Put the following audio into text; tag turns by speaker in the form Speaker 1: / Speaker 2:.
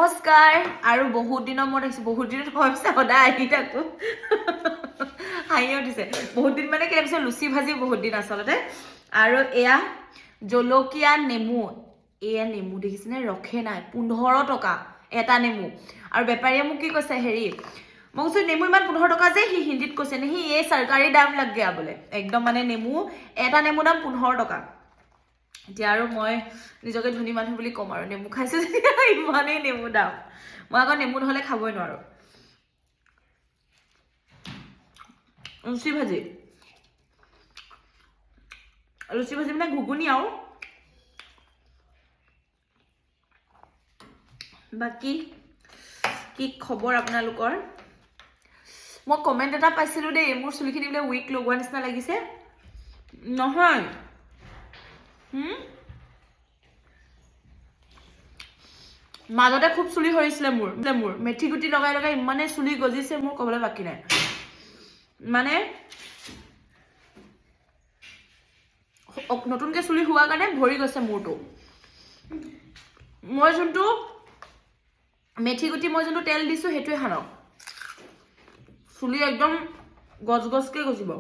Speaker 1: নমস্কাৰ আৰু বহুত দিনৰ মূৰত আহিছো বহুত দিন হৈছে সদায় আহি থাকো হাঁহি উঠিছে বহুত দিন মানে কেনেকৈ লুচি ভাজি বহুত দিন আচলতে আৰু এয়া জলকীয়া নেমু এয়া নেমু দেখিছেনে ৰখে নাই 15 টকা এটা নেমু আৰু বেপাৰীয়ে মোক কি কৈছে হেৰি মই কৈছো নেমু ইমান 15 টকা যে সি হিন্দীত কৈছে নে সি এই চৰকাৰী দাম লাগ গয়া বোলে একদম মানে নেমু এটা নেমু দাম 15 টকা এতিয়া আৰু মই নিজকে ধনী মানুহ বুলি কম আৰু নেমু খাইছো ইমানেই নেমু দাম মই আকৌ নেমু নহলে খাবই নোৱাৰো লুচি ভাজি মানে ঘুগুনি আৰু বাকি কি খবৰ আপোনালোকৰ মই কমেন্ট এটা পাইছিলো দেই মোৰ চুলিখিনি বোলে উইক লগোৱা নিচিনা লাগিছে নহয় মাজতে খুব চুলি হৰিছিলে মোৰ মেথি গুটি লগাই লগাই ইমানে চুলি গজিছে মোৰ কবলৈ বাকি নাই মানে নতুনকে চুলি হোৱা কাৰণে ভৰি গৈছে মূৰটো মই যোনটো মেথি গুটি মই যোনটো তেল দিছো হেতুৱে হানক চুলি একদম গজগজকে গজিব